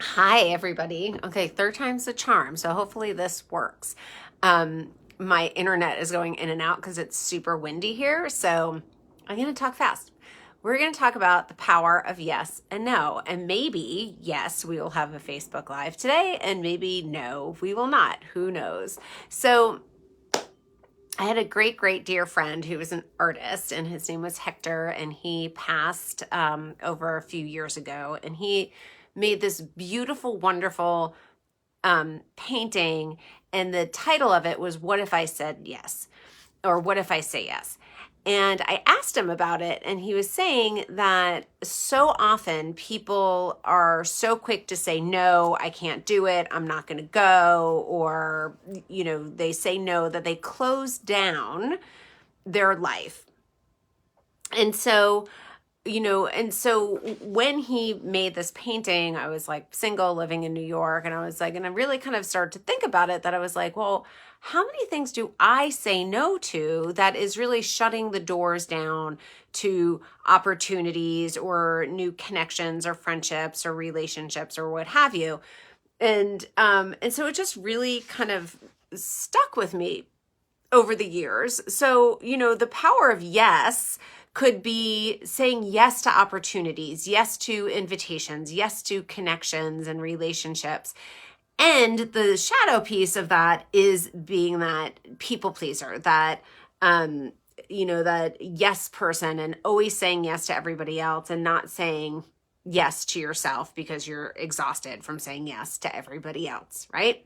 Hi, everybody. Okay, third time's the charm. So hopefully this works. My internet is going in and out because it's super windy here. So I'm going to talk fast. We're going to talk about the power of yes and no. And maybe, yes, we will have a Facebook Live today. And maybe, no, we will not. Who knows? So I had a great dear friend who was an artist, and his name was Hector, and he passed over a few years ago. And he made this beautiful, wonderful painting, and the title of it was "What If I Said Yes?" or "What If I Say Yes?" And I asked him about it, and he was saying that so often people are so quick to say, no, I can't do it, I'm not going to go, or, they say no, that they close down their life. And so, when he made this painting, I was like single, living in New York, and I was like, and I really kind of started to think about it, that I was like, well, how many things do I say no to that is really shutting the doors down to opportunities or new connections or friendships or relationships or what have you? And so it just really kind of stuck with me over the years. So, the power of yes could be saying yes to opportunities, yes to invitations, yes to connections and relationships. And the shadow piece of that is being that people pleaser, that yes person, and always saying yes to everybody else and not saying yes to yourself because you're exhausted from saying yes to everybody else, right?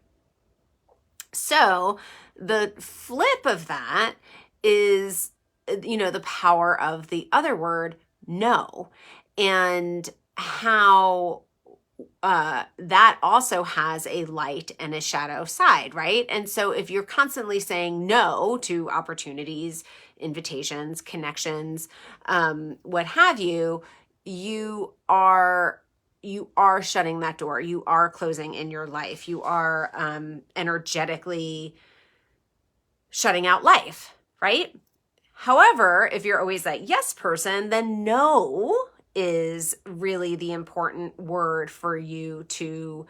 So the flip of that is, the power of the other word, no, and how that also has a light and a shadow side, right? And so if you're constantly saying no to opportunities, invitations, connections, what have you, you are shutting that door. You are closing in your life. You are energetically shutting out life, right? However, if you're always that yes person, then no is really the important word for you to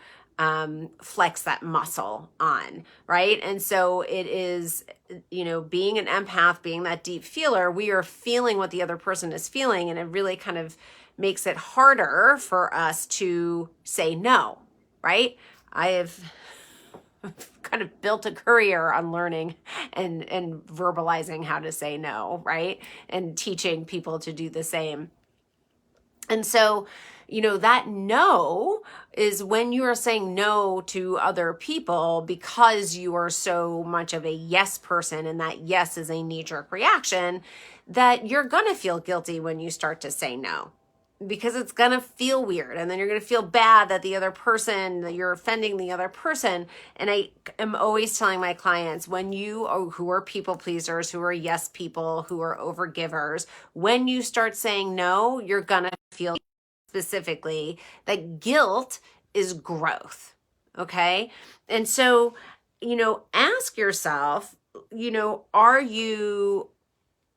flex that muscle on, right? And so it is, being an empath, being that deep feeler, we are feeling what the other person is feeling, and it really kind of makes it harder for us to say no, right? I have kind of built a career on learning and verbalizing how to say no, right? And teaching people to do the same. And so, that no is when you are saying no to other people because you are so much of a yes person, and that yes is a knee jerk reaction, that you're going to feel guilty when you start to say no, because it's going to feel weird, and then you're going to feel bad that the other person, that you're offending the other person. And I am always telling my clients, when who are people pleasers, who are yes people, who are overgivers, when you start saying no, you're going to feel specifically that guilt is growth. Okay. And so, ask yourself, are you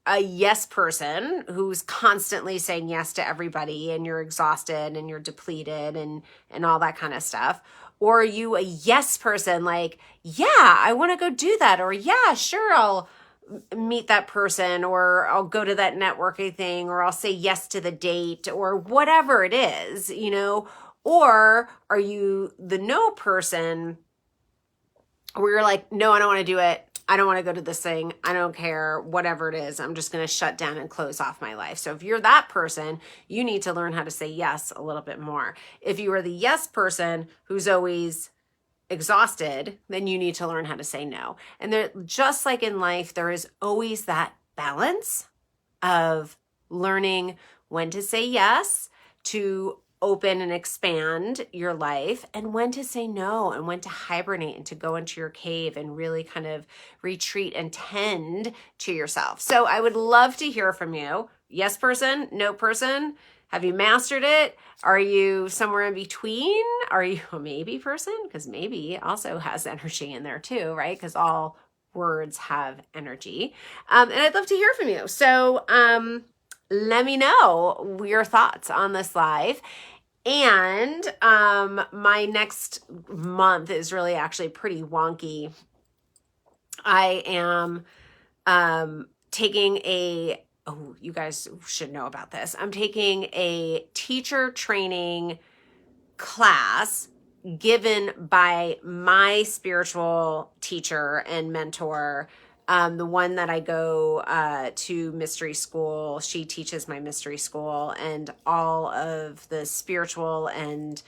a yes person who's constantly saying yes to everybody, and you're exhausted and you're depleted and all that kind of stuff? Or are you a yes person, like, yeah, I want to go do that, or yeah, sure, I'll meet that person, or I'll go to that networking thing, or I'll say yes to the date, or whatever it is, or are you the no person where you're like, no, I don't want to do it. I don't want to go to this thing. I don't care, whatever it is. I'm just going to shut down and close off my life. So if you're that person, you need to learn how to say yes a little bit more. If you are the yes person who's always exhausted, then you need to learn how to say no. And there, just like in life, there is always that balance of learning when to say yes to open and expand your life, and when to say no, and when to hibernate and to go into your cave and really kind of retreat and tend to yourself. So I would love to hear from you. Yes person, no person. Have you mastered it? Are you somewhere in between? Are you a maybe person? Because maybe also has energy in there too, right? Because all words have energy. And I'd love to hear from you. So let me know your thoughts on this live. And my next month is really actually pretty wonky. I am taking you guys should know about this. I'm taking a teacher training class given by my spiritual teacher and mentor, the one that I go to mystery school. She teaches my mystery school, and all of the spiritual and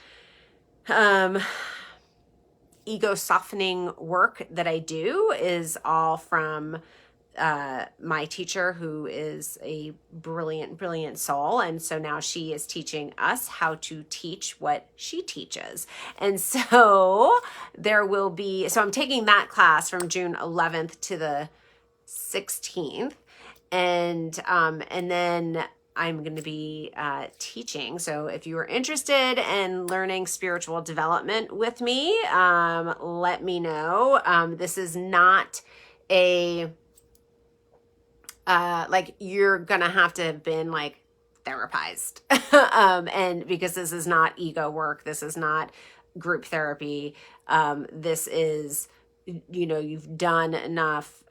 ego softening work that I do is all from my teacher, who is a brilliant soul. And so now she is teaching us how to teach what she teaches. And so so I'm taking that class from June 11th to the 16th. And then I'm going to be teaching. So if you are interested in learning spiritual development with me, let me know. This is not a like you're gonna have to have been like therapized. And because this is not ego work, this is not group therapy. This is, you've done enough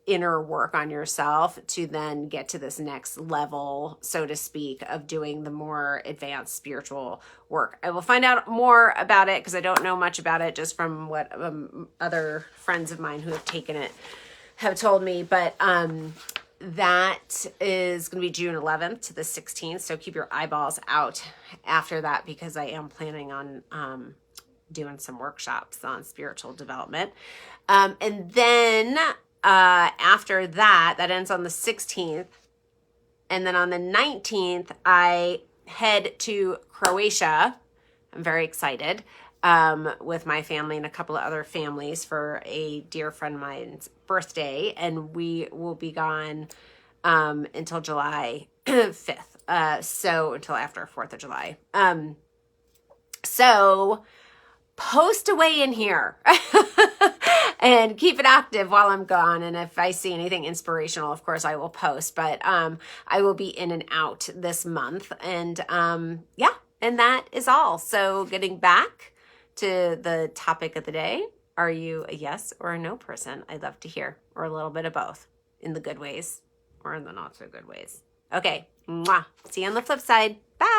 inner work on yourself to then get to this next level, so to speak, of doing the more advanced spiritual work. I will find out more about it because I don't know much about it, just from what other friends of mine who have taken it have told me. But that is going to be June 11th to the 16th. So keep your eyeballs out after that, because I am planning on doing some workshops on spiritual development. And then after that ends on the 16th. And then on the 19th, I head to Croatia. I'm very excited. With my family and a couple of other families for a dear friend of mine's birthday. And we will be gone until July 5th. So until after 4th of July. So post away in here and keep it active while I'm gone. And if I see anything inspirational, of course I will post. But I will be in and out this month. And yeah, and that is all. So getting back to the topic of the day. Are you a yes or a no person? I'd love to hear, or a little bit of both, in the good ways or in the not so good ways. Okay, mwah. See you on the flip side. Bye.